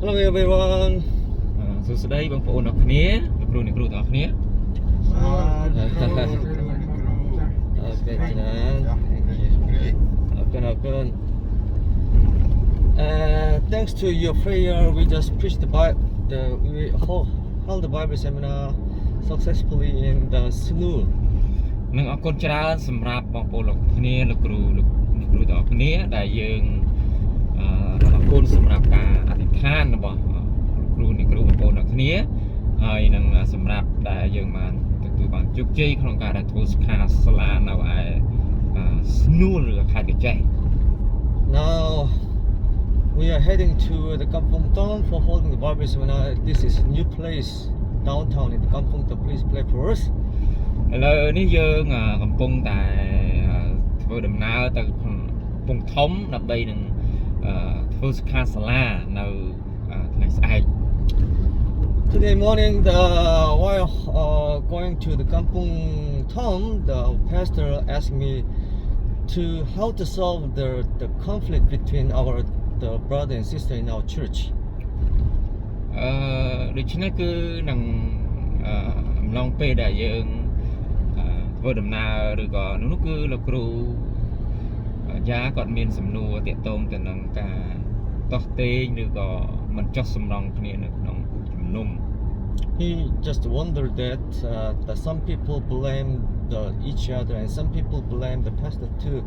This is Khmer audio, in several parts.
Hello everyone សួស្តីបងប្អូនអរគ្នាលោកគ្រូអ្នកគ្រូទាំងអស់គ្នា Okay, okay. Thanks to your prayer, we just preached we held the Bible seminar successfully in the Sunul. នឹងអរគុណច្រើនសម្រាប់បងប្អូនលោកគ្នាលោកគ្រូអ្នកគ្រូទាំងអស់គ្នាដែលយើងអរគុណសម្រាប់ការអធិដ្ឋានរបស់គ្រូអ្នកគ្រូបងប្អូនអ្នកគ្នាហើយនឹងសម្រាប់ដែលយើងបានទទួលបានជោគជ័យក្នុងការដែលធ្វើសិក្ខាសាលានៅឯស្នួលឬខេត្តកញ្ចេះ Now we are heading to the Kampong Tom for holding the Bible seminar. This is a new place downtown in the Kampong Tom. Please pray for us. ឥឡូវនេះយើងកំពុងតែធ្វើដំណើរទៅកំពង់ធំដើម្បីនឹងធ្វើសិក្ខាសាលានៅថ្ងៃស្អែក Today morning, while going to the Kampong Tom, the pastor asked me how to solve the conflict between the brother and sister in our church. ដូច្នេះគឺនឹងអំឡុងពេលដែលយើងធ្វើដំណើរឬក៏នោះគឺលោកគ្រូយ៉ាគាត់មានសំណួរទាក់ទងទៅនឹងការតោះតេងឬក៏មិនចោះសម្រងគ្នានៅក្នុងជំនុំ He just wondered that some people blame each other and some people blame the pastor too,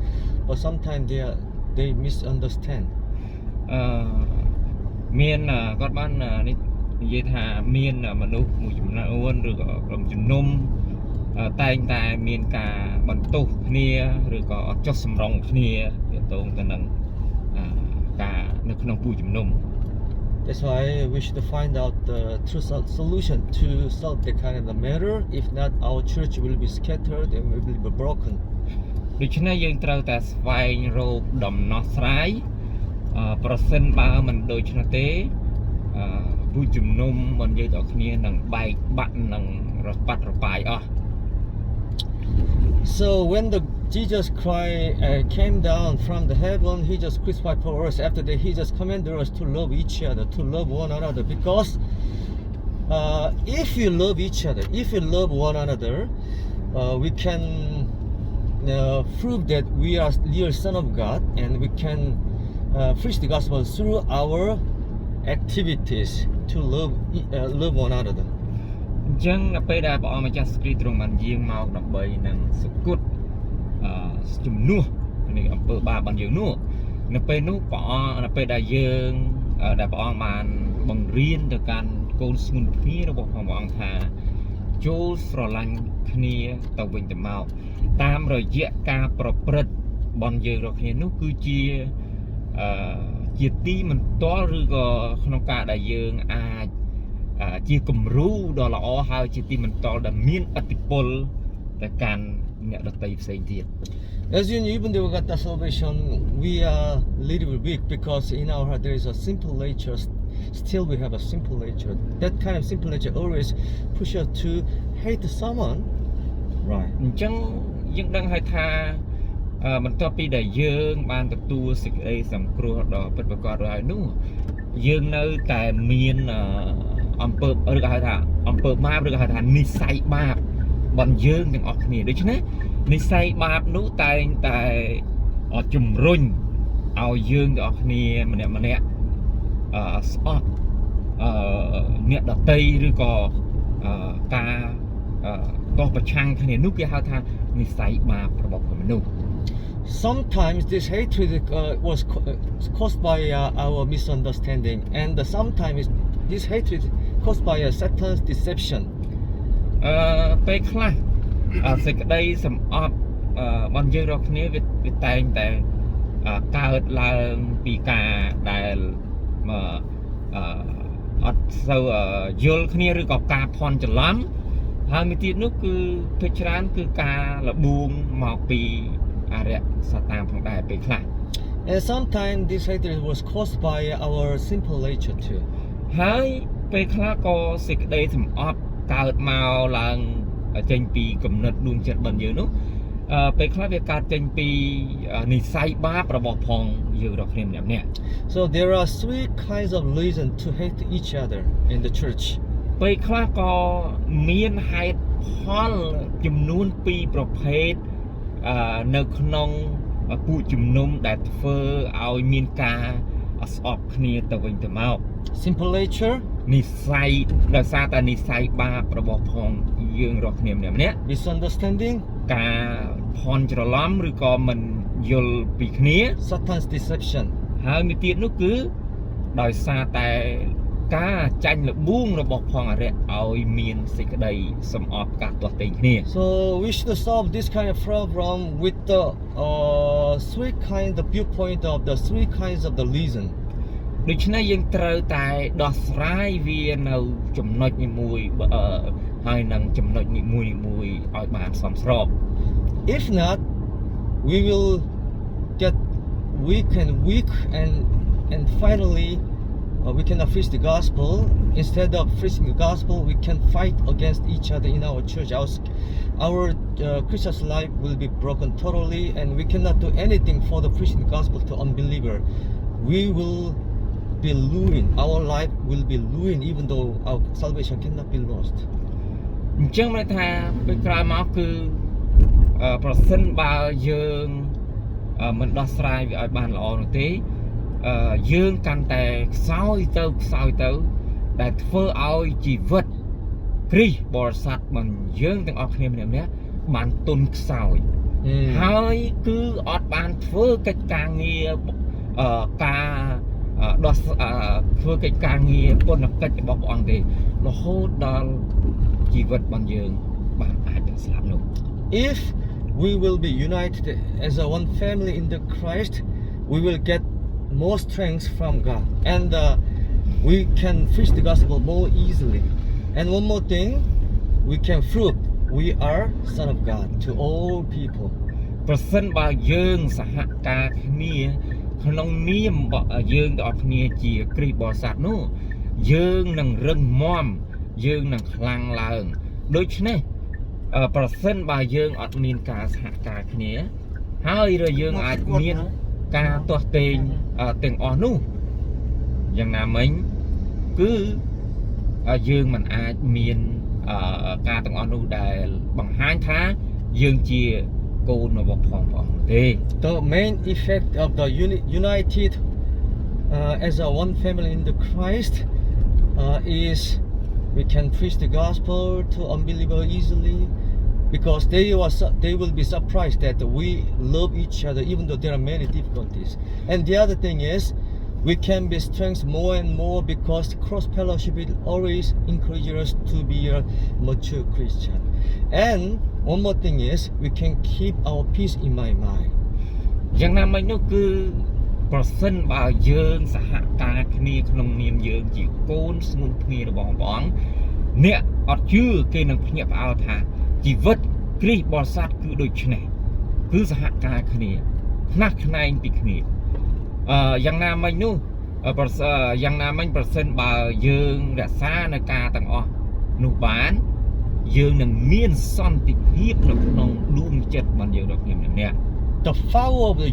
but sometimes they misunderstand. មានគាត់បាននិយាយថាមានមនុស្សមួយចំនួនឬក៏ក្រុមជំនុំតែងតែមានការបន្ទោសគ្នាឬក៏អត់ចោះសម្រងគ្នាទាក់ទងទៅនឹងការនៅក្នុងពូជជំនុំ That's why we should find out the true solution to solve the kind of the matter. If not, our church will be scattered and will be broken. ដូច្នេះយើងត្រូវតែស្វែងរកដំណោះស្រាយប្រសិនបើមិនដូច្នោះទេពូជជំនុំមិនយើងទាំងគ្នានឹងបែកបាក់នឹងរប៉ាត់របាយអស់ So when Jesus Christ came down from the heaven, he just crucified for us. After that, he just commanded us to love each other, to love one another. Because if you love each other, if you love one another, we can prove that we are real son of God, and we can preach the gospel through our activities to love one another. អញ្ចឹងនៅពេលដែលព្រះអង្គម្ចាស់ស្គ្រីស្ទទ្រង់បានយាងមកដើម្បីនឹងសគត់ជំនួសនៃអំពើបាបរបស់យើងនោះនៅពេលនោះព្រះអង្គនៅពេលដែលយើងដែលព្រះអង្គបានបង្រៀនទៅកាន់កូនស្ងួនគ្នារបស់ព្រះអង្គថាចូលស្រឡាញ់គ្នាទៅវិញទៅមកតាមរយៈការប្រព្រឹត្តរបស់យើងរាល់គ្នានោះគឺជាទីបន្ទាល់ឬក៏ក្នុងការដែលយើងអាចជាគំរូដ៏ល្អហើយជាទីបន្ទាល់ដែលមានឥទ្ធិពលទៅកាន់អ្នកដទៃផ្សេងទៀត As you know, even though we got the salvation, we are a little bit weak because in our heart there is a simple nature. Still, we have a simple nature. That kind of simple nature always push us to hate someone. Right. អញ្ចឹងយើងដឹងហើយថាបន្ទាប់ពីដែលយើងបានទទួលសេចក្តីសង្គ្រោះដ៏ពិតប្រាកដហើយនោះយើងនៅតែមានអំពើឬក៏ហៅថាអំពើបាបឬក៏ហៅថានិស្ស័យបាបរបស់យើងទាំងអស់គ្នាដូច្នេះនិស្ស័យបាបនោះតែងតែជំរុញឲ្យយើងទាំងអស់គ្នាម្នាក់ស្អប់អ្នកដទៃឬក៏ការតោះប្រឆាំងគ្នានោះគេហៅថានិស្ស័យបាបរបស់មនុស្ស Sometimes this hatred was caused by our misunderstanding, and sometimes this hatred caused by Satan's deception. ពេលខ្លះសេចក្តីសម្អប់របស់យើងរាល់គ្នាវាតែងតែកើតឡើងពីការដែលអត់សូវយល់គ្នាឬក៏ការភ័ន្តច្រឡំហើយមួយទៀតនោះគឺភាគច្រើនគឺការលបួងមកពីអរិយសាតាំងផងដែរពេលខ្លះ And sometimes this hatred was caused by our simple nature too. ហើយពេលខ្លះក៏សេចក្តីសម្អប់កើតមកឡើងចេញពីគំនិតដួងចិត្តរបស់យើងនោះ ពេលខ្លះវាកើតចេញពីនិស្ស័យបាបរបស់ផងយើងរកគ្នាម្នាក់ So there are three kinds of reason to hate each other in the church. ពេលខ្លះក៏មានហេតុផលចំនួន2ប្រភេទនៅក្នុងពួកជំនុំដែលធ្វើឲ្យមានការស្អប់គ្នាទៅវិញទៅមក Simple nature, និស្ស័យដោយសារតែនិស្ស័យបាបរបស់ផងយើងរកគ្នាម្នាក់ misunderstanding, ការភ័ន្តច្រឡំឬក៏មិនយល់ពីគ្នា Satan's deception. ហើយមួយទៀតនោះគឺដោយសារតែការចាញ់លបួងរបស់ផងអរិយឲ្យមានសេចក្តីសំអប់ការទាស់ទែងគ្នា So we should solve this kind of problem with the three kind of viewpoint of the three kinds of the reason. ដូច្នេះយើងត្រូវតែដោះស្រាយវានៅចំណុចនីមួយហើយនឹងចំណុចនីមួយឲ្យបានសមស្រប If not, we will get weak and finally we cannot preach the gospel. Instead of preaching the gospel, we can fight against each other in our church. Our Christian's life will be broken totally, and we cannot do anything for the preaching the gospel to unbeliever. We will be ruined. Our life will be ruined, even though our salvation cannot be lost. អញ្ចឹងមានថាពេលក្រោយមកគឺប្រសិនបើយើងមិនដោះស្រាយវាឲ្យបានល្អនោះទេយើងកាន់តែខ្សោយទៅដែលធ្វើឲ្យជីវិតគ្រីស្ទបរិស័ទរបស់យើងទាំងអស់គ្នាម្នាក់បានទុនខ្សោយហើយគឺអត់បានធ្វើកិច្ចការងារការដោះធ្វើកិច្ចការងារពុនកិច្ចរបស់ព្រះអង្គទេរហូតដល់ជីវិតរបស់យើងបានអាចនឹងស្លាប់នោះ If we will be united as a one family in the Christ, we will get more strength from God, and we can preach the gospel more easily. And one more thing, we can prove we are son of God to all people. ប្រសិនបើយើងសហការគ្នាក្នុងនាមយើងទាំងអស់គ្នាជាគ្រីស្ទបរិស័ទនោះយើងនឹងរឹងមាំយើងនឹងខ្លាំងឡើងដូច្នេះប្រសិនបើយើងអត់មានការសហការគ្នាហើយយើងអាចមានការទាស់ទែងទាំងអស់នោះយ៉ាងណាមិញគឺយើងមិនអាចមានការទាំងអស់នោះដែលបង្ហាញថាយើងជាកូនរបស់ផងព្រះអង្គទេ The main effect of the united as a one family in the Christ is we can preach the gospel to unbelievers easily because they will be surprised that we love each other even though there are many difficulties. And the other thing is we can be strengthened more and more because cross fellowship will always encourage us to be a mature Christian. And one more thing is we can keep our peace in my mind. យ៉ាងណាមិញនោះគឺប្រសិនបើយើងសហការគ្នាក្នុងនាមយើងជាកូនស្ងួនគ្នារបស់ព្រះអង្គអ្នកអត់ជឿគេនឹងភ្ញាក់ផ្អើលថាជីវិតគ្រីស្ទបរិស័ទគឺដូចនេះគឺសហការគ្នាខ្នះខ្នែងពីគ្នាយ៉ាងណាមិញនោះយ៉ាងណាមិញប្រសិនបើយើងរក្សានៅការទាំងអស់នោះបានយើងនឹងមានសន្តិភាពនៅក្នុងដួងចិត្តរបស់យើងរបស់គ្នាម្នាក់ The power of the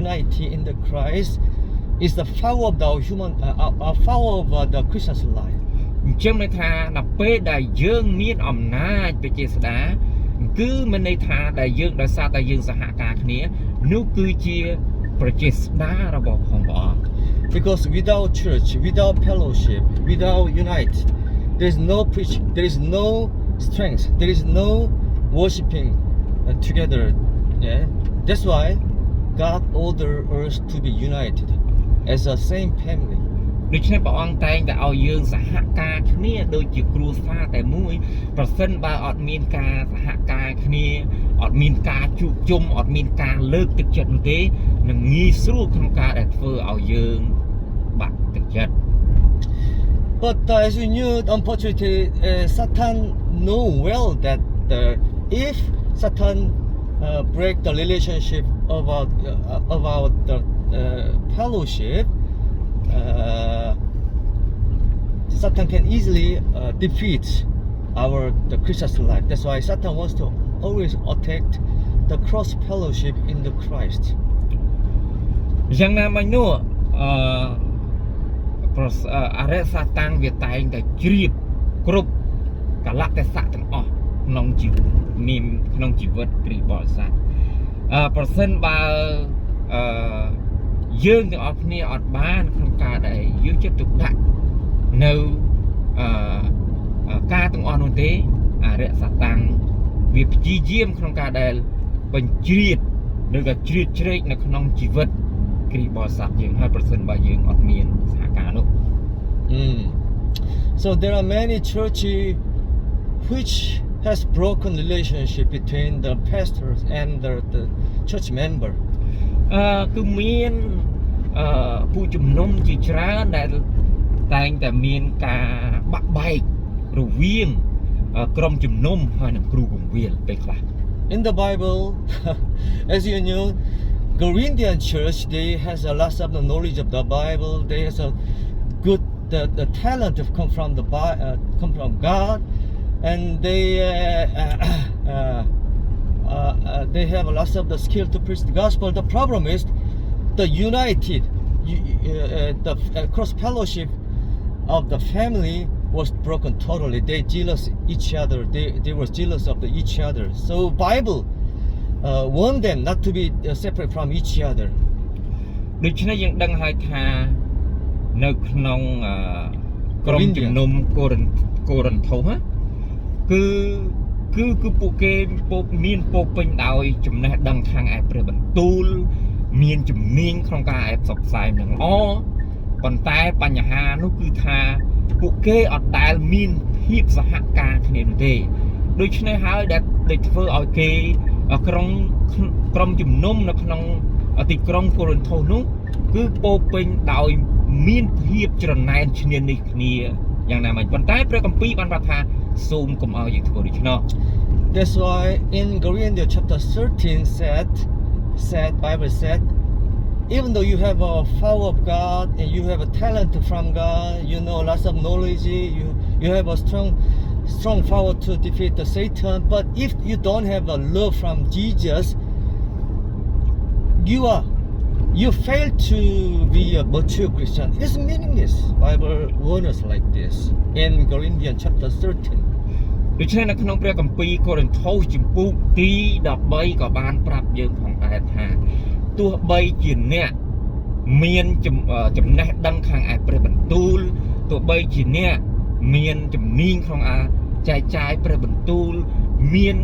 unity in the Christ is the power of the power of the Christian's life. អញ្ចឹងន័យថាដល់ពេលដែលយើងមានអំណាចបជាស្ដាគឺមិនន័យថាដែលយើងដោយសារតែយើងសហការគ្នានោះគឺជាប្រជាស្ដារបស់ផងព្រះអង្គ Because without church, without fellowship, without unite, there is no preaching, there is no strength, there is no worshiping together. Yeah, that's why God ordered us to be united as a same family. ដូច្នេះព្រះអង្គតែងតែឲ្យយើងសហការគ្នាដូចជាគ្រួសារតែមួយប្រសិនបើអត់មានការសហការគ្នាអត់មានការជួបជុំអត់មានការលើកទឹកចិត្តនោះទេនឹងងាយស្រួលក្នុងការដែលធ្វើឲ្យយើងបាក់ទឹកចិត្ត But as you knew, unfortunately, Satan know well that if Satan break the relationship about the fellowship, Satan can easily defeat the Christian's life. That's why Satan wants to always attack the cross fellowship in the Christ. យ៉ាងណាមិញនោះអរិយសាតាំងវាតែងតែជ្រាបគ្រប់កលៈទេសៈទាំងអស់ក្នុងជីវិតក្នុងជីវិតគ្រីស្ទបរិស័ទប្រសិនបើយើងទាំងអស់គ្នាអត់បានក្នុងការដែលយើងចិត្តទុកដាក់នៅការទាំងអស់នោះទេអរិយសាតាំងវាព្យាយាមក្នុងការដែលបញ្ជ្រាបឬក៏ជ្រៀតជ្រែកនៅក្នុងជីវិតគ្រីស្ទបរិស័ទយើងហើយប្រសិនបើយើងអត់មានសហការនោះ So there are many churches which has broken relationship between the pastors and the church member. គឺមានผู้ជំនុំជាច្រើនដែលតែងតែមានការបាក់បែករវាងក្រុមជំនុំហើយនឹងគ្រូបង្រៀនពេលខ្លះ In the Bible, as you know, Corinthian church, they has a lot of the knowledge of the Bible. They has a good the talent to come from God, and they have a lot of the skill to preach the gospel. The problem is the united, the cross fellowship of the family was broken totally. They jealous each other. They were jealous of each other. So Bible warned them not to be separate from each other. ដូច្នេះយើងដឹងហើយថានៅក្នុងក្រុមជំនុំកូរិនថូសគឺពួកគេមានពោពេញដោយចំណេះដឹងខាងឯព្រះបន្ទូលមានជំនាញក្នុងការផ្សព្វផ្សាយនឹងល្អប៉ុន្តែបញ្ហានោះគឺថាពួកគេអត់ដែលមានភាពសហការគ្នានោះទេដូច្នេះហើយដែលធ្វើឲ្យគេក្រុមជំនុំនៅក្នុងទីក្រុងកូរិនថូសនោះគឺពោពេញដោយមានភាពច្រណែនឈ្នានីសគ្នាយ៉ាងណាមិញប៉ុន្តែព្រះគម្ពីរបានប្រាប់ថាសូមកុំឲ្យយើងធ្វើដូច្នោះ That's why in Corinthians chapter 13 said Bible said even though you have a power of God and you have a talent from God, you know lots of knowledge, you have a strong power to defeat the Satan, but if you don't have a love from Jesus, you fail to be a mature Christian. It's meaningless. Bible warns us like this in Corinthians chapter 13. ដូច្នេះនៅក្នុងព្រះគម្ពីរកូរិនថូសជំពូកទី13ក៏បានប្រាប់យើងផងដែរថាទោះបីជាអ្នកមានចំណេះដឹងខាងឯព្រះបន្ទូលទោះបីជាអ្នកមានជំនាញក្នុងចែកចាយព្រះបន្ទូលមាន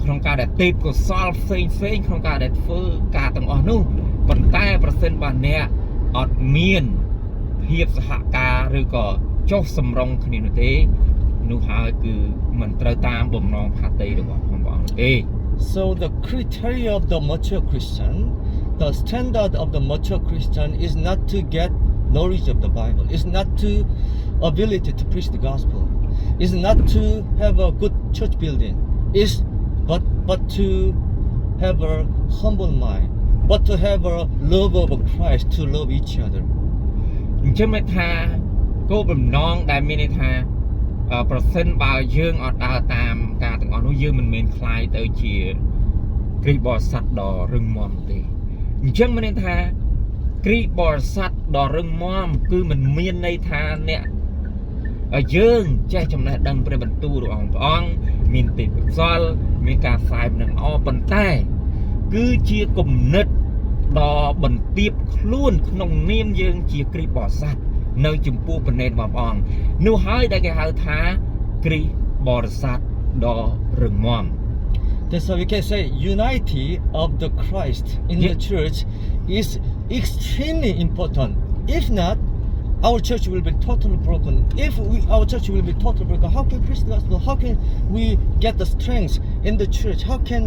ក្នុងការដែលទេពកោសល្យផ្សេងក្នុងការដែលធ្វើការទាំងអស់នោះប៉ុន្តែប្រសិនបើអ្នកអត់មានភាពសហការឬក៏ចុះសម្រុងគ្នានោះទេនោះហើយគឺមិនត្រូវតាមបំណងផាតីរបស់ព្រះអង្គទេ So the criteria of the mature Christian, the standard of the mature Christian is not to get knowledge of the Bible. It's not to ability to preach the gospel. It's not to have a good church building. But to have a humble mind. But to have a love of Christ, to love each other. អញ្ចឹងមានថាគោលបំណងដែលមានន័យថាប្រសិនបើយើងអត់ដើរតាមការទាំងអស់នោះយើងមិនមែនខ្លាយទៅជាគ្រីស្ទបរិស័ទដ៏រឹងមាំទេអញ្ចឹងមានន័យថាគ្រីស្ទបរិស័ទដ៏រឹងមាំគឺមិនមានន័យថាអ្នកយើងចេះចំណេះដឹងព្រះបន្ទូលរបស់ព្រះអង្គមានទេពកោសល្យមានការផ្សាយនឹងល្អប៉ុន្តែគឺជាគំនិតដ៏បន្ទាបខ្លួនក្នុងនាមយើងជាគ្រីស្ទបរិស័ទនៅចំពោះព្រះនេតរបស់ព្រះអង្គនោះហើយដែលគេហៅថាគ្រីស្ទបរិស័ទដ៏រឹងមាំ That's why we can say unity of the Christ in the church is extremely important. If not, our church will be totally broken. If our church will be totally broken, how can we preach the gospel? How can we get the strength in the church? How can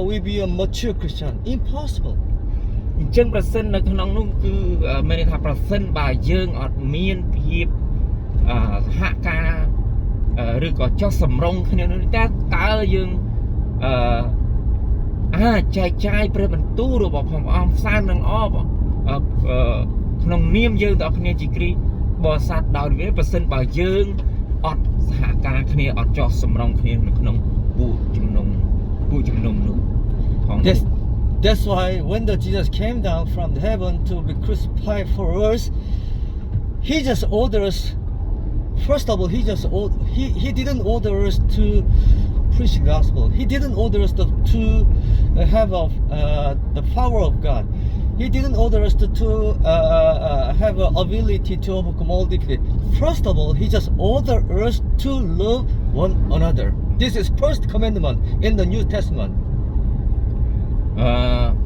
we be a mature Christian? Impossible. អញ្ចឹងប្រសិននៅក្នុងនោះគឺមានន័យថាប្រសិនបើយើងអត់មានភាពសហការឬក៏ចុះសម្រុងគ្នានោះតើយើងអាចចែកចាយព្រះបន្ទូលរបស់ព្រះអង្គផ្សាយនឹងល្អក្នុងនាមយើងទាំងគ្នាជាគ្រីស្ទបរិស័ទដោយវាប្រសិនបើយើងអត់សហការគ្នាអត់ចុះសម្រុងគ្នានៅក្នុង ពួកជំនុំនោះផងនោះ That's why when the Jesus came down from the heaven to be crucified for us, he just orders. First of all, he didn't order us to preach the gospel. He didn't order us to have the power of God. He didn't order us to have an ability to overcome all difficulty. First of all, he just ordered us to love one another. This is first commandment in the New Testament.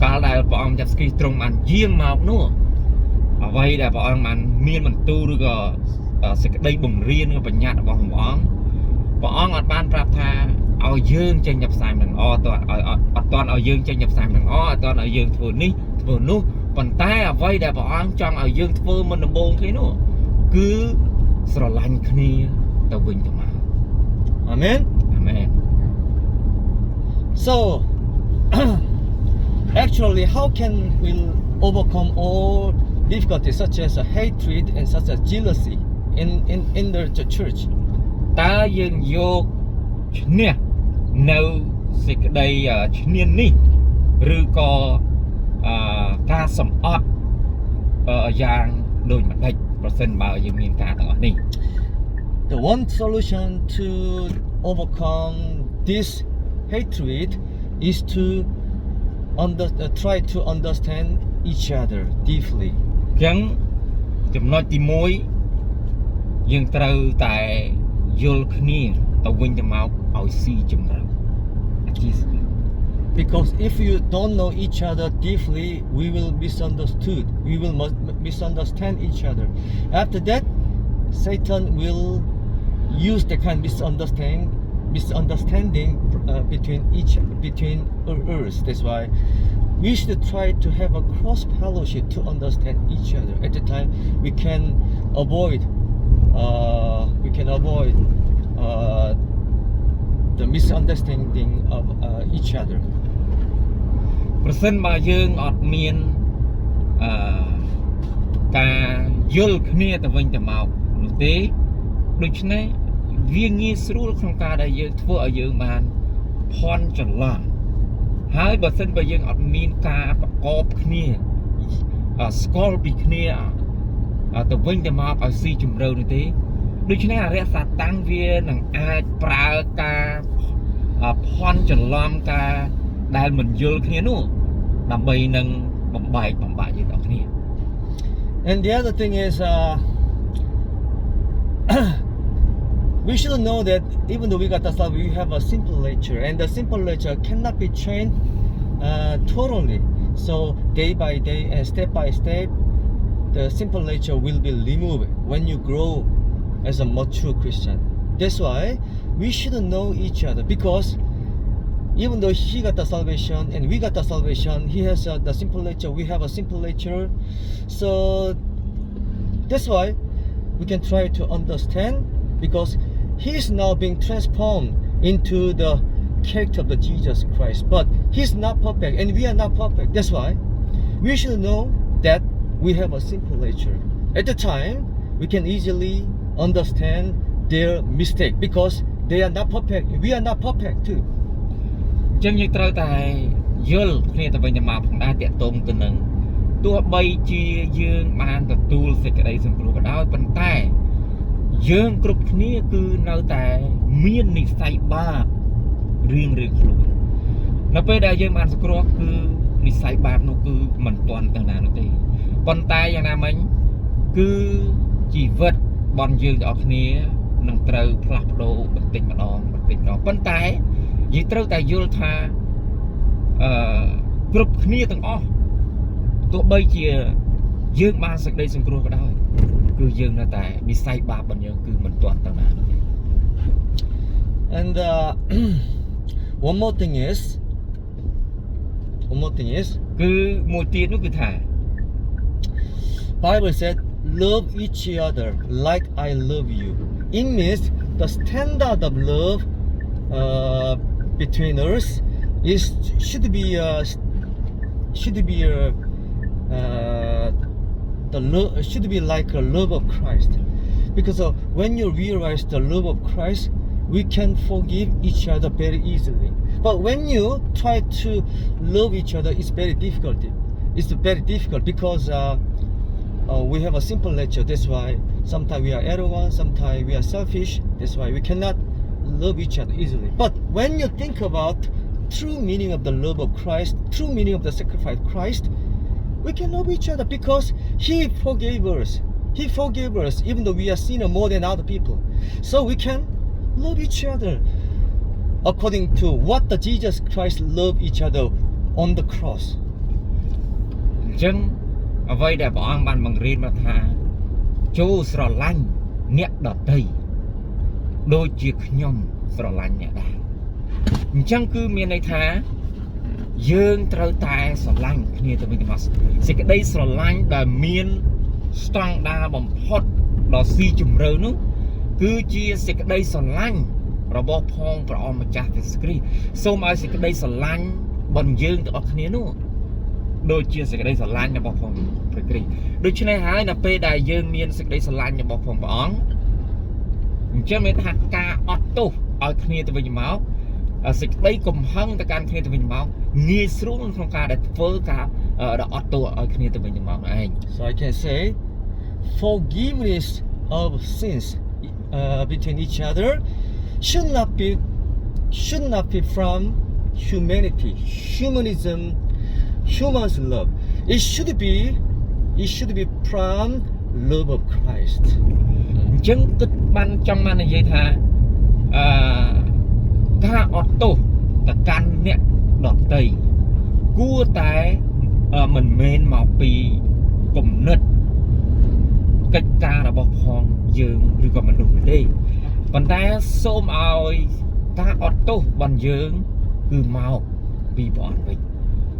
កាលដែលព្រះអង្គចាប់ស្គីទ្រង់បានយាងមកនោះអ្វីដែលព្រះអង្គបានមានបន្ទូលឬក៏សេចក្តីបង្រៀនឬបញ្ញត្តិរបស់ព្រះអង្គអត់បានប្រាប់ថាឲ្យយើងចេញទៅផ្សាយមិនល្អតើអត់តន់ឲ្យយើងចេញទៅផ្សាយមិនល្អអត់តន់ឲ្យយើងធ្វើនេះធ្វើនោះប៉ុន្តែអ្វីដែលព្រះអង្គចង់ឲ្យយើងធ្វើមុនដំបូងគេនោះគឺស្រឡាញ់គ្នាទៅវិញទៅមក Amen. Amen. So actually, how can we overcome all difficulties such as hatred and such as jealousy in the church? តើយើងយកឈ្នះនៅសេចក្តីឈ្នាននេះឬក៏ការសំអប់យ៉ាងដូចម្ដេចប្រសិនបើយើងមានការទាំងអស់នេះ The one solution to overcome this hatred is to try to understand each other deeply. អញ្ចឹងចំណុចទី1យើងត្រូវតែយល់គ្នាទៅវិញទៅមកឲ្យស៊ីជម្រៅ Because if you don't know each other deeply, we will misunderstood. We will misunderstand each other. After that, Satan will use the kind of misunderstanding between us. That's why we should try to have a cross fellowship to understand each other. At the time, we can avoid the misunderstanding of each other. ប្រសិនបើយើងអត់មានការយល់គ្នាទៅវិញទៅមកនោះទេដូច្នេះវាងាយស្រួលក្នុងការដែលយើងធ្វើឲ្យយើងបានភ័ន្តច្រឡំហើយបើសិនបើយើងអត់មានការប្រកបគ្នាស្គាល់ពីគ្នាទៅវិញទៅមកឲ្យស៊ីជម្រៅនោះទេដូច្នេះអរិយសាតាំងវានឹងអាចប្រើការភ័ន្តច្រឡំការដែលមិនយល់គ្នានោះដើម្បីនឹងបំបែកយើងទាំងគ្នា And the other thing is we should know that even though we got the stuff, we have a simple nature, and the simple nature cannot be trained totally. So day by day and step by step, the simple nature will be removed when you grow as a mature Christian. That's why we should know each other, because even though he got the salvation and we got the salvation, he has the simple nature, we have a simple nature. So that's why we can try to understand, because he is now being transformed into the character of the Jesus Christ. But he's not perfect and we are not perfect. That's why we should know that we have a simple nature. At the time, we can easily understand their mistake, because they are not perfect. We are not perfect too. អញ្ចឹងយើងត្រូវតែយល់គ្នាទៅវិញទៅមកផងដែរតាក់ទងទៅនឹងទោះបីជាយើងបានទទួលសេចក្តីសង្គ្រោះក៏ដោយប៉ុន្តែយើងគ្រប់គ្នាគឺនៅតែមាននិស្ស័យបាបរៀងខ្លួននៅពេលដែលយើងបានសង្គ្រោះគឺនិស្ស័យបាបនោះគឺមិនទាន់ទៅណានោះទេប៉ុន្តែយ៉ាងណាមិញគឺជីវិតរបស់យើងទាំងអស់គ្នានឹងត្រូវផ្លាស់ប្ដូរបន្តិចម្ដងប៉ុន្តែយើងត្រូវតែយល់ថាគ្រប់គ្នាទាំងអស់ទោះបីជាយើងបានសេចក្តីសង្គ្រោះក៏ដោយគឺយើងនៅតែនិស្ស័យបាបរបស់យើងគឺមិនទាន់ទៅណានោះទេ And one more thing is គឺមួយទៀតនោះគឺថា Bible said love each other like I love you. It means the standard of love between us should be like a love of Christ, because when you realize the love of Christ, we can forgive each other very easily. But when you try to love each other, it's very difficult. It's very difficult because we have a simple nature. That's why sometimes we are arrogant, sometimes we are selfish. That's why we cannot love each other easily. But when you think about true meaning of the love of Christ, true meaning of the sacrifice of Christ, we can love each other because He forgave us. He forgave us even though we are sinner more than other people. So we can love each other according to what the Jesus Christ loved each other on the cross. អញ្ចឹងអ្វីដែលព្រះអង្គបានបង្រៀនមកថាចូលស្រឡាញ់អ្នកដទៃដូចជាខ្ញុំស្រឡាញ់អ្នកដែរអញ្ចឹងគឺមានន័យថាយើងត្រូវតែស្រឡាញ់គ្នាទៅវិញទៅមកសេចក្តីស្រឡាញ់ដែលមានស្តង់ដារបំផុតដ៏ស៊ីជម្រៅនោះគឺជាសេចក្តីស្រឡាញ់របស់ផងព្រះអង្គម្ចាស់ព្រះគ្រីស្ទសូមឲ្យសេចក្តីស្រឡាញ់របស់យើងទាំងអស់គ្នានោះដូចជាសេចក្តីស្រឡាញ់របស់ផងព្រះគ្រីស្ទដូច្នេះហើយនៅពេលដែលយើងមានសេចក្តីស្រឡាញ់របស់ផងព្រះអង្គអញ្ចឹងមានថាការអត់ទោសឲ្យគ្នាទៅវិញទៅមកសេចក្តីកំហឹងទៅកាន់គ្នាទៅវិញទៅមកងាយស្រួលក្នុងការដែលធ្វើការដែលអត់ទោសឲ្យគ្នាទៅវិញទៅមកឯង So I can say forgiveness of sins between each other should not be from humanity, humanism, human's love. It should be from love of Christ. អញ្ចឹងគិតបានចង់បាននិយាយថាការអត់ទោសទៅកាន់អ្នកដទៃគួរតែមិនមែនមកពីគំនិតកិច្ចការរបស់ផងយើងឬក៏មនុស្សទេប៉ុន្តែសូមឲ្យការអត់ទោសរបស់យើងគឺមកពីព្រះអង្គវិញ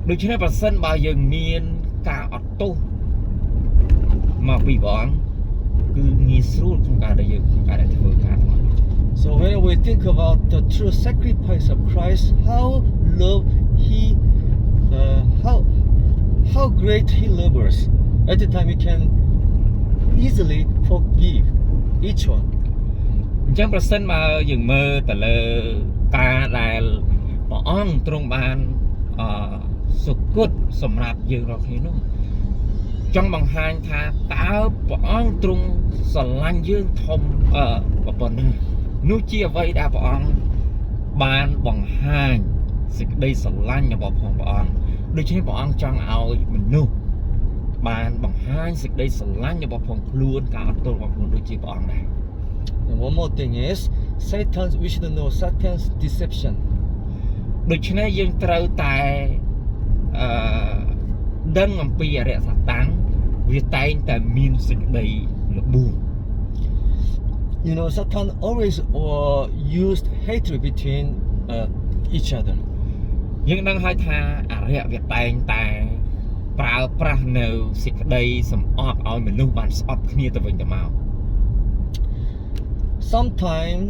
ដូច្នេះប្រសិនបើយើងមានការអត់ទោសមកពីព្រះអង្គគឺងាយស្រួលក្នុងការដែលយើងធ្វើការទាំងអស់ So when we think about the true sacrifice of Christ, how great He loves us, at the time we can easily forgive each one. អញ្ចឹងប្រសិនបើយើងមើលទៅលើការដែលព្រះអង្គទ្រង់បានសុគតសម្រាប់យើងរាល់គ្នានោះចង់បង្ហាញថាតើព្រះអង្គទ្រង់ស្រឡាញ់យើងធំប៉ុណ្ណានោះជាអ្វីដែលព្រះអង្គបានបង្ហាញសេចក្តីស្រឡាញ់របស់ផងព្រះអង្គដូច្នេះព្រះអង្គចង់ឲ្យមនុស្សបានបង្ហាញសេចក្តីស្រឡាញ់របស់ផងខ្លួនការអត់ទោសរបស់ខ្លួនដូចជាព្រះអង្គដែរ And one more thing is we should know Satan's deception. ដូច្នេះយើងត្រូវតែដឹងអំពីអរិយសត្តាំងវាតែងតែមានសេចក្តីល្បួង You know, Satan always used hatred between each other. យើងដឹងហើយថាអរិយវាតែងតែប្រើប្រាស់នៅសេចក្តីសម្អប់ឲ្យមនុស្សបានស្អប់គ្នាទៅវិញទៅមក Sometimes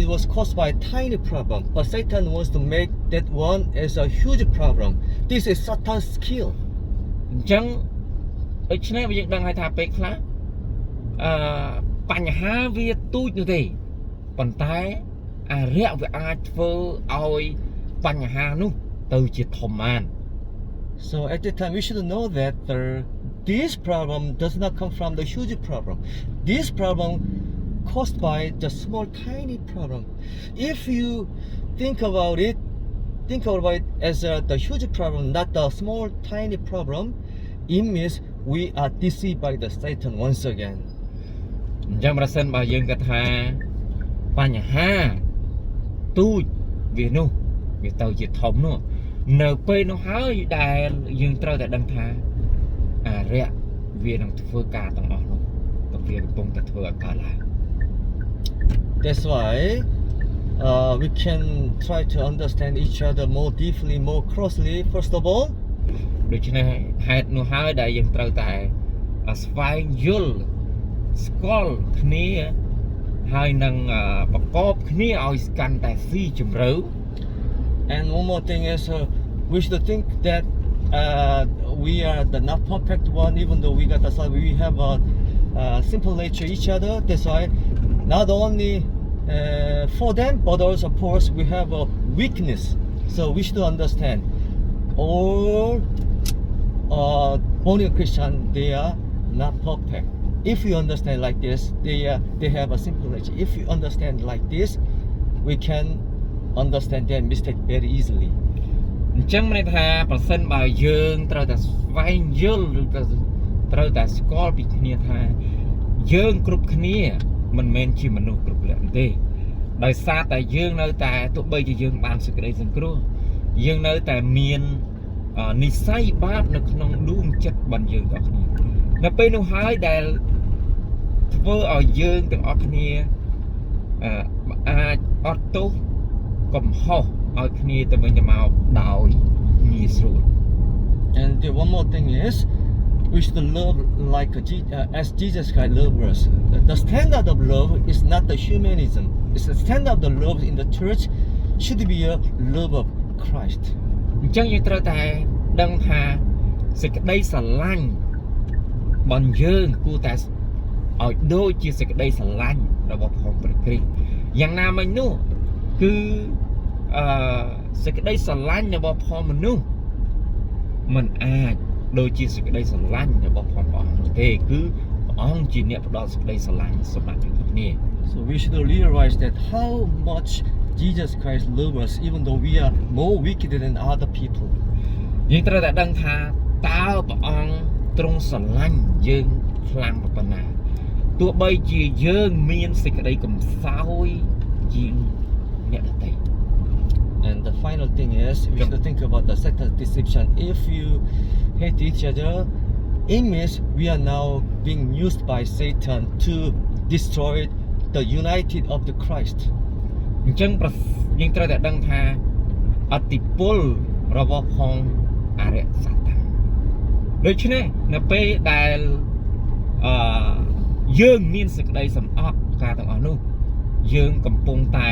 it was caused by a tiny problem, but Satan wants to make that one as a huge problem. This is Satan's skill. អញ្ចឹងដូច្នេះយើងដឹងហើយថាពេលខ្លះបញ្ហាវាទូចនោះទេប៉ុន្តែអរិយវាអាចធ្វើឲ្យបញ្ហានោះទៅជាធំបាន So at the time we should know that this problem does not come from the huge problem. This problem caused by the small tiny problem. If you think about it as the huge problem, not the small tiny problem, it means we are deceived by the Satan once again. អញ្ចឹងប្រសិនបើយើងគិតថាបញ្ហាទូចវានោះវាទៅជាធំនោះនៅពេលនោះហើយដែលយើងត្រូវតែដឹងថាអរិយវានឹងធ្វើការទាំងអស់នោះវាកំពុងតែធ្វើឲ្យកើតឡើង That's why we can try to understand each other more deeply, more closely. First of all, ដូច្នេះហេតុនោះហើយដែលយើងត្រូវតែស្វែងយល់ស្គាល់គ្នាហើយនឹងប្រកបគ្នាឲ្យកាន់តែស៊ីជម្រៅ And one more thing is we should think that we are the not perfect one, even though we got the we have a simple nature each other. That's why not only for them, but also of course we have a weakness. So we should understand all born again Christian, they are not perfect. If you understand like this, they have a simple nature. If you understand like this, we can understand their mistake very easily. អញ្ចឹងមានន័យថាប្រសិនបើយើងត្រូវតែស្វែងយល់ឬក៏ត្រូវតែស្គាល់ពីគ្នាថាយើងគ្រប់គ្នាមិនមែនជាមនុស្សគ្រប់លក្ខទេដោយសារតែយើងនៅតែទោះបីជាយើងបានសេចក្តីសង្គ្រោះយើងនៅតែមាននិស្ស័យបាបនៅក្នុងដួងចិត្តរបស់យើងទាំងអស់គ្នានៅពេលនោះហើយដែលធ្វើឲ្យយើងទាំងអស់គ្នាអាចអត់ទោសកំហុសឲ្យគ្នាទៅវិញទៅមកដោយងាយស្រួល And the one more thing is we should love like as Jesus Christ loved us. The standard of love is not the humanism. It's the standard of the love in the church should be a love of Christ. អញ្ចឹងយើងត្រូវតែដឹងថាសេចក្តីស្រឡាញ់របស់យើងគួរតែឲ្យដូចជាសេចក្តីស្រឡាញ់របស់ព្រះព្រះគ្រីស្ទយ៉ាងណាមិញនោះគឺសេចក្តីស្រឡាញ់របស់ផងមនុស្សមិនអាចដូចជាសេចក្តីស្រឡាញ់របស់ផងព្រះអង្គទេគឺព្រះអង្គជាអ្នកផ្ដល់សេចក្តីស្រឡាញ់សម្រាប់យើងគ្នា So we should realize that how much Jesus Christ loves us even though we are more wicked than other people. យើងត្រូវតែដឹងថាតើព្រះអង្គទ្រង់ស្រឡាញ់យើងខ្លាំងប៉ុណ្ណាទោះបីជាយើងមានសេចក្តីកំសោយជាងអ្នកដទៃ And the final thing is we should think about the second deception. If you hate each other, it means we are now being used by Satan to destroy the unity of the Christ. អញ្ចឹងយើងត្រូវតែដឹងថាអតិពលរបស់ផងអរិយសត្តាដូច្នេះនៅពេលដែលយើងមានសេចក្តីសំអប់ការទាំងអស់នោះយើងកំពុងតែ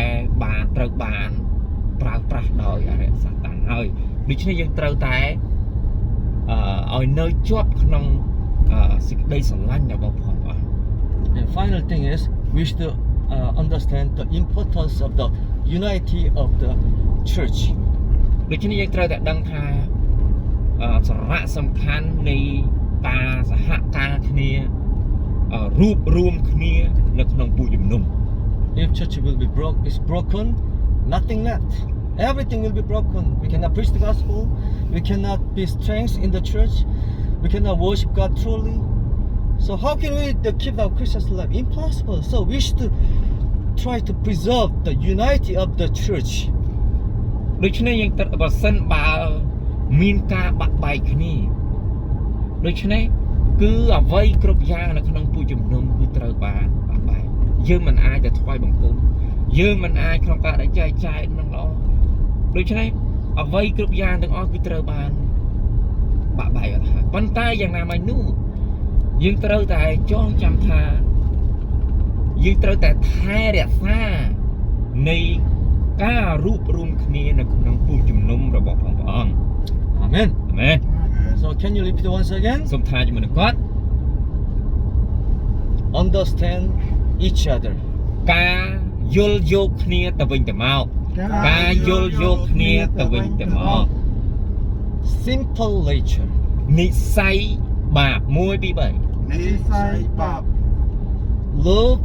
ត្រូវបានប្រើប្រាស់ដោយអរិយសត្តាហើយដូច្នេះយើងត្រូវតែឲ្យនៅជាប់ក្នុងសេចក្តីស្រឡាញ់របស់ផងអស់ And final thing is we should understand the importance of the unity of the church. ដូច្នេះយើងត្រូវតែដឹងថាសារៈសំខាន់នៃការសហការគ្នារួបរวมគ្នានៅក្នុងពួកជំនុំ If church will be broken, nothing left. Everything will be broken. We cannot preach the gospel. We cannot be strength in the church. We cannot worship God truly. So how can we keep our Christians alive? Impossible. So we should try to preserve the unity of the church. ដូច្នេះយើងត្រូវបើសិនបើមានការបាក់បែកគ្នាដូច្នេះគឺអ្វីគ្រប់យ៉ាងនៅក្នុងពួកជំនុំគឺត្រូវបានបាក់បែកយើងមិនអាចទៅថ្វាយបង្គំយើងមិនអាចក្នុងការដែលចែកចាយនឹងល្អដូច្នេះអ្វីគ្រប់យ៉ាងទាំងអស់គឺត្រូវបានបាក់បែកអត់ហើយប៉ុន្តែយ៉ាងណាមិញនោះយើងត្រូវតែចងចាំថាយើងត្រូវតែថែរក្សានៃការរួបរวมគ្នានៅក្នុងពួកជំនុំរបស់ព្រះអង្គ Amen. Amen. So can you repeat once again? សូមថាជាមួយនឹងគាត់ Understand each other. ការយល់យោគគ្នាទៅវិញទៅមកការយល់យោគគ្នាទៅវិញទៅមក Simple nature. និស្ស័យបាប1 2 3 និស្ស័យបាប Love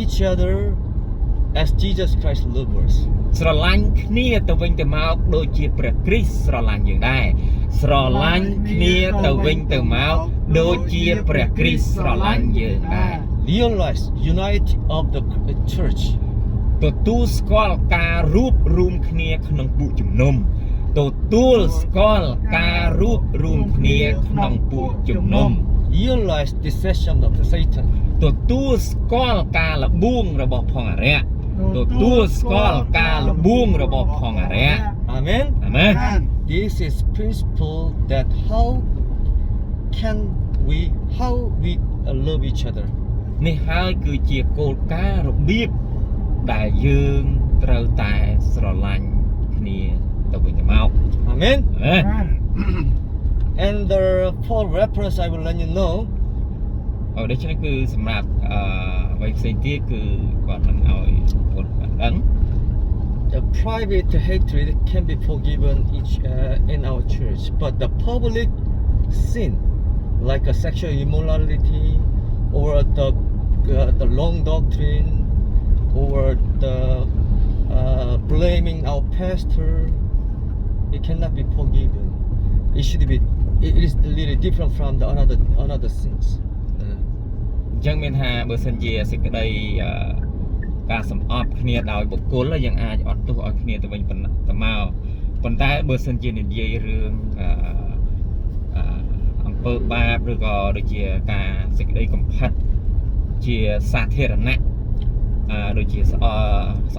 each other as Jesus Christ loved us. ស្រឡាញ់គ្នាទៅវិញទៅមកដូចជាព្រះគ្រីស្ទស្រឡាញ់យើងដែរស្រឡាញ់គ្នាទៅវិញទៅមកដូចជាព្រះគ្រីស្ទស្រឡាញ់យើងដែរ Realize unity of the church. ទទួលស្គាល់ការរួបរวมគ្នាក្នុងពួកជំនុំទទួលស្គាល់ការរួបរวมគ្នាក្នុងពួកជំនុំ Realize deception of the Satan. ទទួលស្គាល់ការលបួងរបស់ផងអរិយទទួលស្គាល់ការលបួងរបស់ផងអរិយ Amen. អាមែន This is principle that how we love each other. នេះហើយគឺជាគោលការណ៍របៀបដែលយើងត្រូវតែស្រឡាញ់គ្នាទៅវិញទៅមក Amen. អាមែន And the for reference I will let you know ដូច្នេះគឺសម្រាប់អ្វីផ្សេងទៀតគឺគាត់នឹងឲ្យគាត់ដឹង The private hatred can be forgiven in our church, but the public sin, like a sexual immorality, or the wrong doctrine, or the blaming our pastor, it cannot be forgiven. It should be. It is really different from the another sins. អញ្ចឹងមានថាបើសិនជាសេចក្តីការសំអប់គ្នាដោយបុគ្គលយើងអាចអត់ទោសឲ្យគ្នាទៅវិញទៅមកប៉ុន្តែបើសិនជានិយាយរឿងអំពើបាបឬក៏ដូចជាការសេចក្តីកំផិតជាសាធារណៈដូចជាស្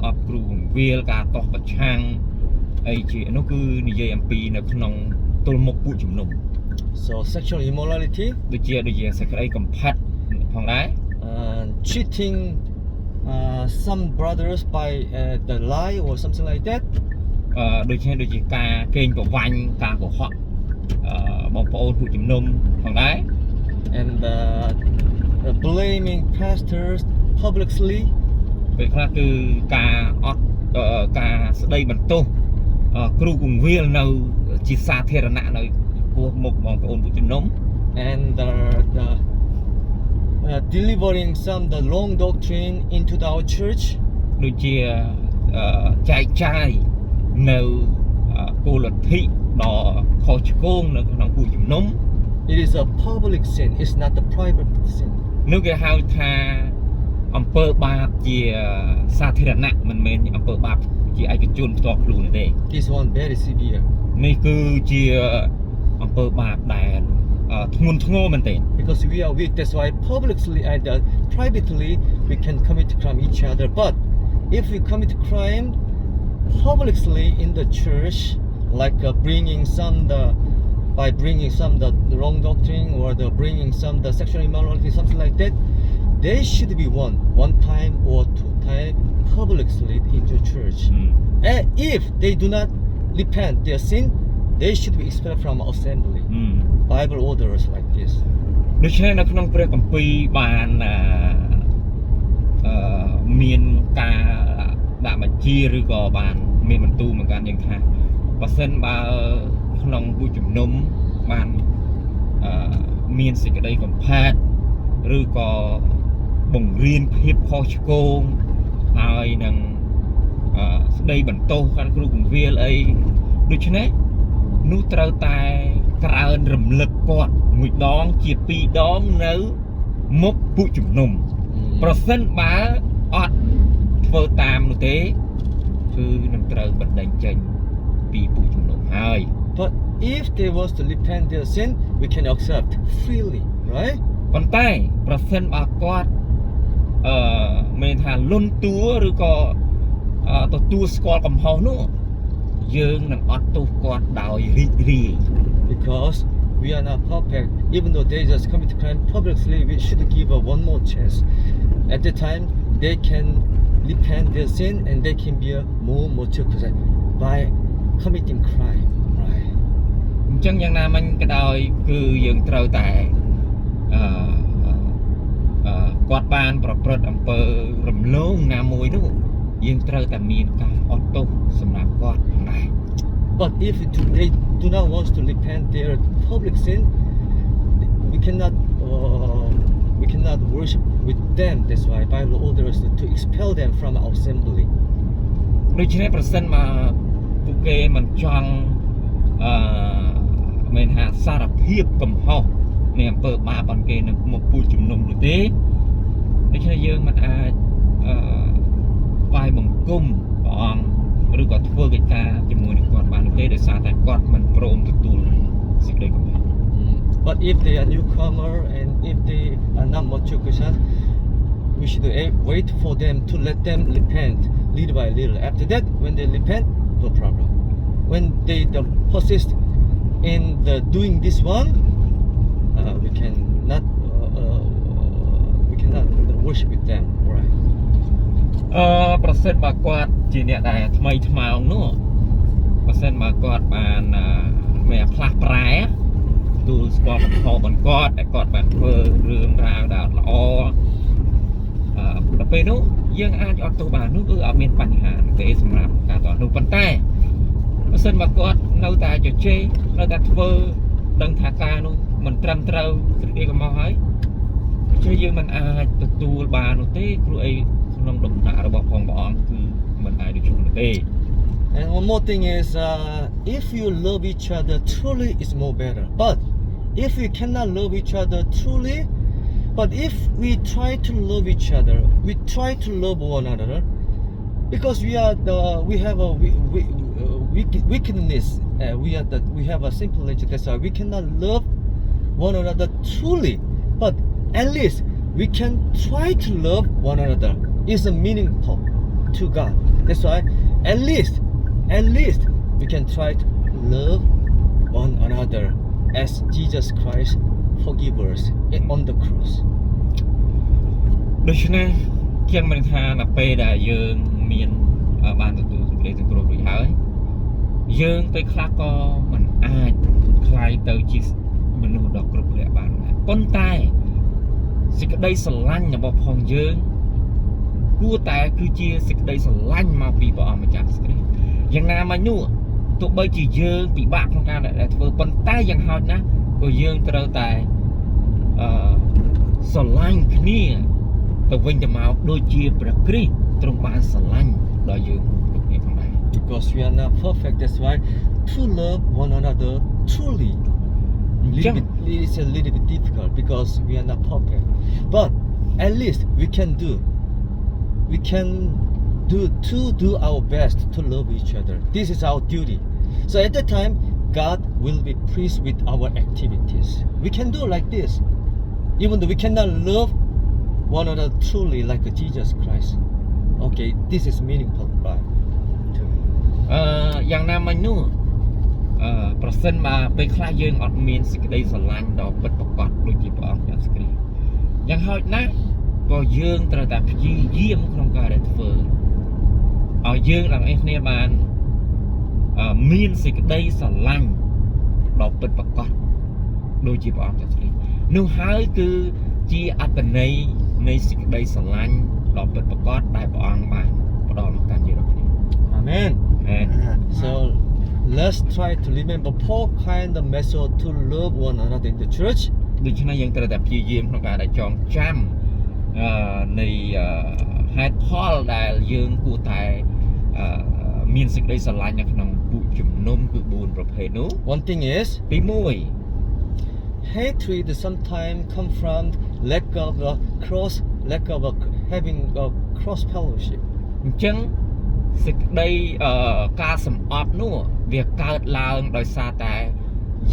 អប់គ្រូបង្រៀនការតោះប្រឆាំងអីជានោះគឺនិយាយអំពីនៅក្នុងទល់មុខពួកជំនុំ So sexual immorality ដូចជាសេចក្តីកំផិតផងដែរ cheating some brothers by the lie or something like that ដូចជាការកេងប្រវ័ញ្ចការកុហកបងប្អូនពួកជំនុំផងដែរ and blaming pastors publicly ពេលខ្លះគឺការអត់ការស្ដីបន្ទោសគ្រូបង្រៀននៅជាសាធារណៈនៅពោះមុខបងប្អូនពួកជំនុំ and delivering the wrong doctrine into our church ដូចជាចែកចាយនៅគោលលទ្ធិដ៏ខុសឆ្គងនៅក្នុងពួកជំនុំ It is a public sin, it's not the private sin នោះគេហៅថាអំពើបាបជាសាធារណៈមិនមែនអំពើបាបជាឯកជនផ្ទាល់ខ្លួនទេ This one very severe នេះគឺជាអំពើបាបដែលធ្ងន់ធ្ងរមែនទេ because we are weak, that's why publicly and privately we can commit crime each other, but if we commit crime publicly in the church, like bringing some the wrong doctrine or bringing some the sexual immorality, something like that, they should be one time or two times publicly into church. And if they do not repent their sin, they should be expelled from assembly. Bible orders like this. ដូច្នេះនៅក្នុងព្រះគម្ពីរបានមានការដាក់បញ្ជាឬក៏បានមានបន្ទូលមកកាន់យើងថាបើសិនបើក្នុងពួកជំនុំបានមានសេចក្តីកំផាតឬក៏បង្រៀនភាពខុសឆ្គងហើយនឹងស្ដីបន្ទោសកាន់គ្រូបង្រៀនអីដូច្នេះនោះត្រូវតែក្រើនរំលឹកគាត់មួយដងជាពីរដងនៅមុខពួកជំនុំប្រសិនបើអត់ធ្វើតាមនោះទេគឺនឹងត្រូវបណ្តេញចេញពីពួកជំនុំហើយ But if they want to repent their sin, we can accept freely, right? ប៉ុន្តែប្រសិនបើគាត់មានថាលន់តួឬក៏ទទួលស្គាល់កំហុសនោះយើងនឹងអត់ទោសគាត់ដោយរីករាយ Because we are not perfect, even though they just commit crime publicly, we should give one more chance. At the time, they can repent their sin and they can be more mature by committing crime, right? អញ្ចឹងយ៉ាងណាមិញក៏ដោយគឺយើងត្រូវតែគាត់បានប្រព្រឹត្តអំពើរំលងណាមួយនោះយើងត្រូវតែមានការអត់ទោសសម្រាប់គាត់ដែរ But if they do not want to repent their public sin, we cannot worship with them. That's why Bible orders to expel them from our assembly. ដូច្នេះប្រសិនមកពួកគេមិនចង់មានថាសារភាពកំហុសនៃអំពើបាបរបស់គេនៅមុខពួកជំនុំនោះទេដូច្នេះយើងមិនអាចថ្វាយបង្គំព្រះអង្គឬក៏ធ្វើកិច្ចការជាមួយនឹងគាត់បានទេដោយសារតែគាត់មិនព្រមទទួលសេចក្តីកំហុស But if they are newcomer and if they are not mature Christian, we should wait for them to let them repent little by little. After that, when they repent, no problem. When they persist in doing this one, we cannot worship with them, right? ប្រសិនបើគាត់ជាអ្នកដែលថ្មីនោះប្រសិនបើគាត់បានមានផ្លាស់ប្រែ ទទួលស្គាល់កំហុសរបស់គាត់តែគាត់បានធ្វើរឿងរ៉ាវដែលល្អដល់ពេលនោះយើងអាចអត់ទោសបាននោះគឺអត់មានបញ្ហាទេសម្រាប់ការតនោះប៉ុន្តែបើសិនមកគាត់នៅតែជជែកនៅតែធ្វើដឹងថាការនោះមិនត្រឹមត្រូវស្រីកំហុសហើយchứយើងមិនអាចទទួលបាននោះទេព្រោះអីក្នុងដំណាក់របស់ផងព្រះអង្គគឺមិនអាចដូចនោះទេ And one more thing is, if you love each other truly, it's more better. But if we cannot love each other truly, but if we try to love each other, we try to love one another, because we have a wickedness, we have a simple nature. That's why we cannot love one another truly. But at least we can try to love one another. It's a meaningful to God. That's why at least we can try to love one another as Jesus Christ forgive us on the cross. ដូច្នេះជាងមិនថាដល់ពេលដែលយើងមានបានទទួលសេចក្តីសង្គ្រោះរួចហើយយើងពេលខ្លះក៏មិនអាចខ្លាយទៅជាមនុស្សដ៏គ្រប់គ្រាន់បានដែរប៉ុន្តែសេចក្តីស្រឡាញ់របស់ផងយើងគួរតែគឺជាសេចក្តីស្រឡាញ់មកពីព្រះអង្គម្ចាស់គ្រីស្ទយ៉ាងណាមកនោះទោះបីជាយើងពិបាកក្នុងការដែលធ្វើប៉ុន្តែយ៉ាងហោចណាស់ក៏យើងត្រូវតែស្រឡាញ់គ្នាទៅវិញទៅមកដូចជាព្រះគ្រីស្ទទ្រង់បានស្រឡាញ់ដល់យើងគ្រប់គ្នាផងដែរ Because we are not perfect, that's why to love one another truly it's a little bit difficult because we are not perfect. But at least we can do our best to love each other. This is our duty. So at that time, God will be pleased with our activities. We can do like this, even though we cannot love one another truly like Jesus Christ. Okay, this is meaningful, right? យ៉ាងណាមិញនោះប្រសិនបើពេលខ្លះយើងអត់មានសេចក្តីស្រឡាញ់ដ៏ពិតប្រាកដដូចជាព្រះអង្គព្រះគ្រីស្ទយ៉ាងហោចណាស់ក៏យើងត្រូវតែព្យាយាមក្នុងការដែលធ្វើឲ្យយើងទាំងអស់គ្នាបានមានសេចក្តីស្រឡាញ់ដ៏ពិតប្រាកដដូចជាព្រះអង្គព្រះគ្រីស្ទនោះហើយគឺជាអត្ថន័យនៃសេចក្តីស្រឡាញ់ដ៏ពិតប្រាកដដែលព្រះអង្គបានផ្ដល់មកកាន់យើងរាល់គ្នា Amen. Amen. So let's try to remember four kind of method to love one another in the church. ដូច្នេះយើងត្រូវតែព្យាយាមក្នុងការដែលចងចាំនៃហេតុផលដែលយើងគួរតែមានសេចក្តីស្រឡាញ់នៅក្នុងពួកជំនុំគឺ4ប្រភេទនោះ One thing is ទី1 hatred sometimes come from lack of having a cross fellowship. អញ្ចឹងសេចក្តីការសម្អប់នោះវាកើតឡើងដោយសារតែ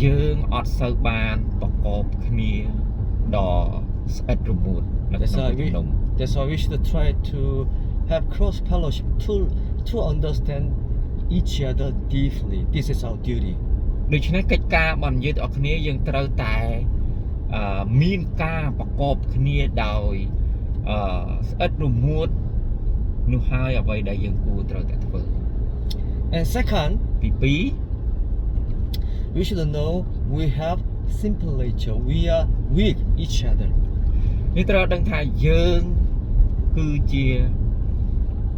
យើងអត់សូវបានប្រកបគ្នាដ៏ស្អិតរមួតនៅក្នុងជំនុំ That's why we should try to have cross fellowship to understand each other deeply. This is our duty. ដូច្នេះកិច្ចការរបស់យើងទាំងអស់គ្នាយើងត្រូវតែមានការប្រកបគ្នាដោយស្អិតរមួតនោះហើយអ្វីដែលយើងគួរត្រូវតែធ្វើ And second, ទី2 we should know we have simple nature. We are weak each other. នេះត្រូវដឹងថាយើងគឺជា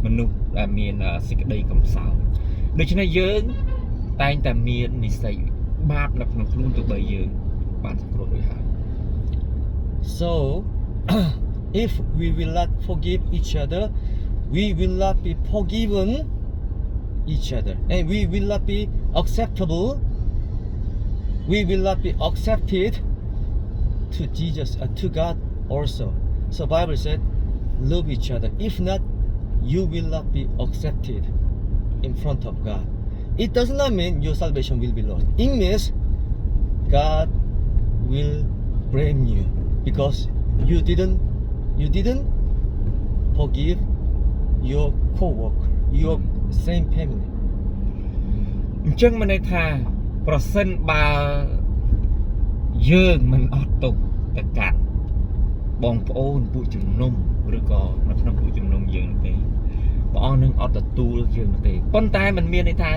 មនុស្សដែលមានសេចក្តីកំសោយដូច្នេះយើងតែងតែមាននិស្ស័យបាបនៅក្នុងខ្លួនទោះបីយើងបានសង្គ្រោះរួចហើយ So if we will not forgive each other, we will not be forgiven each other, and we will not be acceptable. We will not be accepted to Jesus, to God also. So Bible said, love each other. If not, you will not be accepted in front of God. It does not mean your salvation will be lost. It means God will blame you because you didn't forgive your co-worker, your same family. អញ្ចឹងមានន័យថាប្រសិនបើយើងមិនអត់ទុកទៅកាត់បងប្អូនពួកជំនុំឬក៏នៅក្នុងពួកជំនុំយើងទេព្រះអង្គនឹងអត់ទទួលយើងទេប៉ុន្តែมันមានន័យថា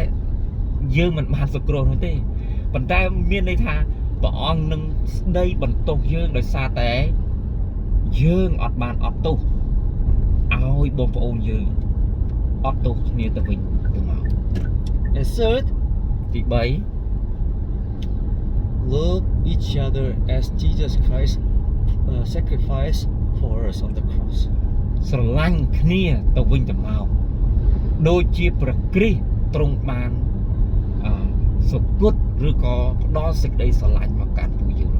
យើងមិនបានសង្គ្រោះនោះទេប៉ុន្តែមានន័យថា ព្រះអង្គនឹងស្ដីបន្ទោសយើងដោយសារតែយើងអត់បានអត់ទោសឲ្យបងប្អូនយើងអត់ទោសគ្នាទៅវិញទៅមក And third, ទី3 love each other as Jesus Christ sacrificed for us on the cross. ស្រឡាញ់គ្នាទៅវិញទៅមកដូចជាព្រះគ្រីស្ទទ្រង់បានសុគតឬក៏ផ្ដល់សេចក្តីស្រឡាញ់មកកាន់ពួកយើង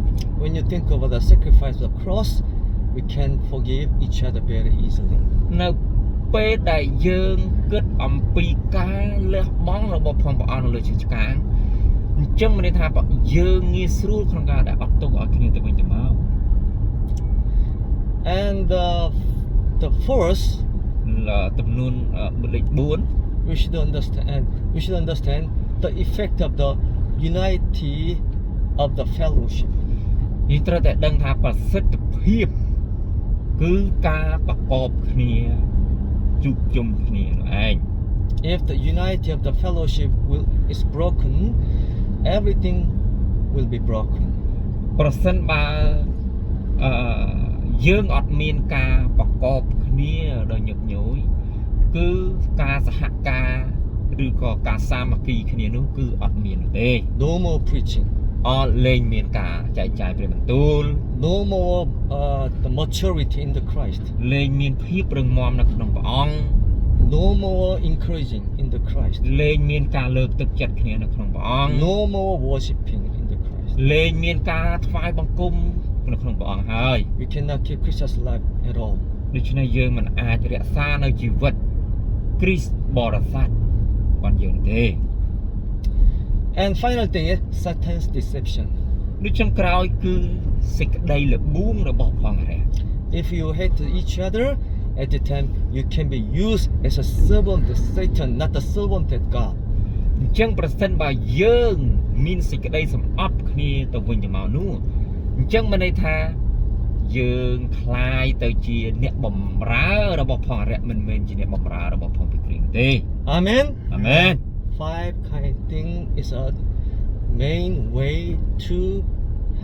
When you think about the sacrifice of the cross, we can forgive each other very easily. នៅពេលដែលយើងគិតអំពីការលះបង់របស់ព្រះអង្គនៅលើឈើឆ្កាងអញ្ចឹងមានន័យថាយើងងាយស្រួលក្នុងការដែលអត់ទោសឲ្យគ្នាទៅវិញទៅមក And the fourth, ចំនួនលេខ4 we should understand the effect of the unity of the fellowship. យើងត្រូវតែដឹងថាប្រសិទ្ធភាពគឺការប្រកបគ្នាជួបជុំគ្នានោះឯង If the unity of the fellowship is broken, everything will be broken. ប្រសិនបើយើងអត់មានការប្រកបគ្នាដោយញឹកញយគឺការសហការឬក៏ការសាមគ្គីគ្នានោះគឺអត់មានទេ No more preaching. អត់លែងមានការចែកចាយព្រះបន្ទូល No more the maturity in the Christ. លែងមានភាពរឹងមាំនៅក្នុងព្រះអង្គ No more encouraging in the Christ. លែងមានការលើកទឹកចិត្តគ្នានៅក្នុងព្រះអង្គ No more worshiping in the Christ. លែងមានការថ្វាយបង្គំនៅក្នុងព្រះអង្គហើយ We cannot keep Christ's life at all. ដូច្នេះយើងមិនអាចរក្សានៅជីវិតគ្រីស្ទបរិស័ទបានយើងទេ And final thing is Satan's deception. ដូចចុងក្រោយគឺសេចក្តីល្បួងរបស់ផងរះ If you hate each other, at the time you can be used as a servant of Satan, not a servant of God. អញ្ចឹងប្រសិនបើយើងមានសេចក្តីសម្អប់គ្នាទៅវិញទៅមកនោះអញ្ចឹងមានន័យថាយើងคล้ายទៅជាអ្នកបំរើរបស់ផងរះមិនមែនជាអ្នកបំរើរបស់ផងពីគ្រីស្ទទេ Amen. អាមែន Five kind thing is a main way to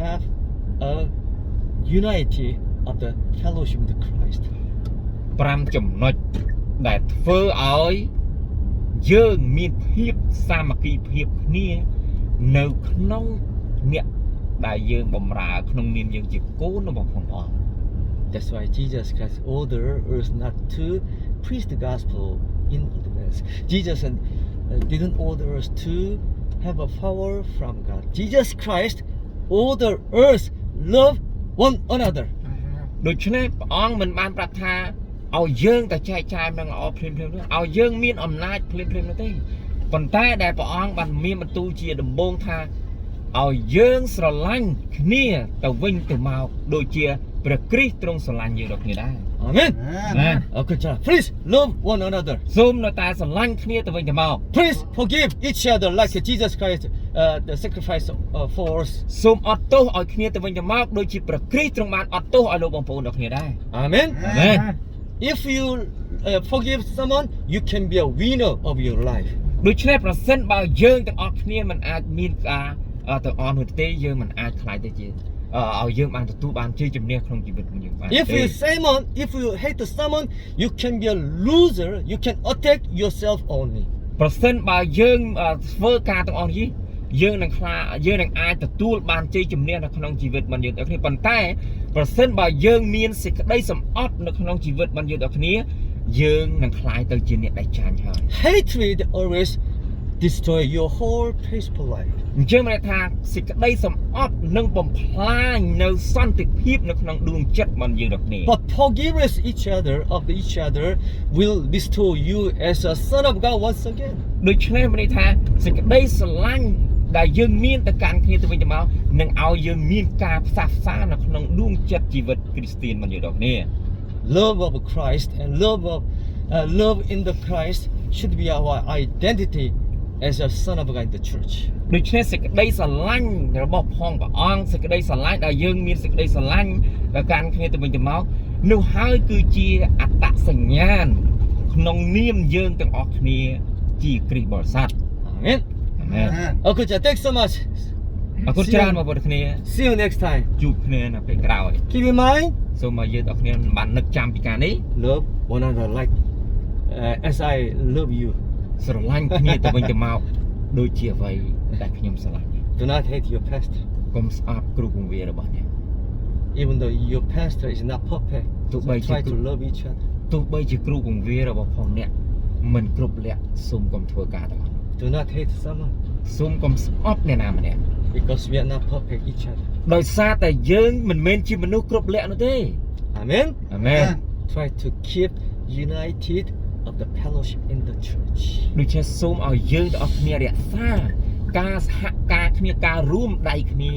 have a unity of the fellowship with Christ. 5ចំណុចដែលធ្វើឲ្យយើងមានភាពសាមគ្គីភាពគ្នានៅក្នុងអ្នកដែលយើងបំរើក្នុងនាមយើងជាកូនរបស់ព្រះអង្គ That's why Jesus Christ ordered us not to preach the gospel in advance. Jesus didn't order us to have a power from God. Jesus Christ ordered us love one another. ដូច្នេះព្រះអង្គមិនបានប្រាប់ថាឲ្យយើងតែចែកចាយនឹងល្អភ្លាមៗនោះឲ្យយើងមានអំណាចភ្លាមៗនោះទេប៉ុន្តែដែលព្រះអង្គបានមានបន្ទូលជាដំបូងថាឲ្យយើងស្រឡាញ់គ្នាទៅវិញទៅមកដូចជាព្រះគ្រីស្ទទ្រង់ស្រឡាញ់យើងដល់គ្នាដែរ Amen. Amen. Okay, please love one another. សូមនៅតែស្រឡាញ់គ្នាទៅវិញទៅមក Please forgive each other like Jesus Christ the sacrifice for us. សូមអត់ទោសឲ្យគ្នាទៅវិញទៅមកដូចជាព្រះគ្រីស្ទទ្រង់បានអត់ទោសឲ្យលោកបងប្អូនដល់គ្នាដែរ Amen. Amen. If you forgive someone, you can be a winner of your life. ដូច្នេះប្រសិនបើយើងទាំងអស់គ្នាមិនអាចមានការទាំងអស់នោះទេយើងមិនអាចខ្លាចទៅជាឲ្យយើងបានទទួលបានជ័យជំនះក្នុងជីវិតរបស់យើងបាន If you hate someone, you can be a loser. You can attack yourself only. ប្រសិនបើយើងធ្វើការទាំងអស់នេះយើងនឹងអាចទទួលបានជ័យជំនះនៅក្នុងជីវិតរបស់យើងទាំងគ្នាប៉ុន្តែប្រសិនបើយើងមានសេចក្តីសម្អប់នៅក្នុងជីវិតរបស់យើងទាំងគ្នាយើងនឹងខ្លាយទៅជាអ្នកដែលចាញ់ហើយ Hatred always destroy your whole peaceful life. អញ្ចឹងមានន័យថាសេចក្តីសម្អប់នឹងបំផ្លាញនៅសន្តិភាពនៅក្នុងដួងចិត្តរបស់យើងទាំងគ្នា But forgiveness each other will restore you as a son of God once again. ដូច្នេះមានន័យថាសេចក្តីស្រឡាញ់ដែលយើងមានទៅកាន់គ្នាទៅវិញទៅមកនឹងឲ្យយើងមានការផ្សះផ្សានៅក្នុងដួងចិត្តជីវិតគ្រីស្ទានរបស់យើងទាំងគ្នា Love of Christ and love in the Christ should be our identity as a son of God in the church. ដូច្នេះសេចក្តីស្រឡាញ់របស់ផងព្រះអង្គសេចក្តីស្រឡាញ់ដែលយើងមានសេចក្តីស្រឡាញ់ទៅកាន់គ្នាទៅវិញទៅមកនោះហើយគឺជាអត្តសញ្ញាណក្នុងនាមយើងទាំងអស់គ្នាជាគ្រីស្ទបរិស័ទ Amen. Amen. Okay, thanks so much. អរគុណច្រើនបងប្អូនគ្នា See you next time. ជួបគ្នានៅពេលក្រោយ Keep in mind, សូមឲ្យយើងទាំងគ្នាបាននឹកចាំពីការនេះ love one another like as I love you. ស្រឡាញ់គ្នាទៅវិញទៅមកដូចជាអ្វីដែលខ្ញុំស្រឡាញ់ Do not hate your pastor. កុំស្អប់គ្រូគង្វាលរបស់អ្នក Even though your pastor is not perfect, Tụi so bay try chỉ to cứ- love each other. ទោះបីជាគ្រូគង្វាលរបស់ផងអ្នកមិនគ្រប់លក្ខសូមកុំធ្វើការទាំងអស់ Do not hate someone សូមកុំស្អប់អ្នកណាម្នាក់ because we are not perfect each other. ដោយសារតែយើងមិនមែនជាមនុស្សគ្រប់លក្ខនោះទេ Amen. អាមែន Try to keep united of the fellowship in the church. ដូច្នេះសូមឲ្យយើងទាំងអស់គ្នារក្សាការសហការគ្នាការរួមដៃគ្នា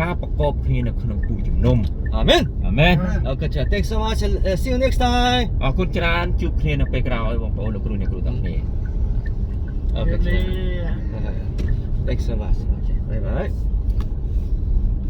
ការប្រកបគ្នានៅក្នុងពូជជំនុំ Amen. អាមែន Okay, thanks so much. See you next time. អរគុណច្រើនជួបគ្នានៅពេលក្រោយបងប្អូនលោកគ្រូអ្នកគ្រូទាំងគ្នា Okay. Thanks so much. Okay. Bye bye.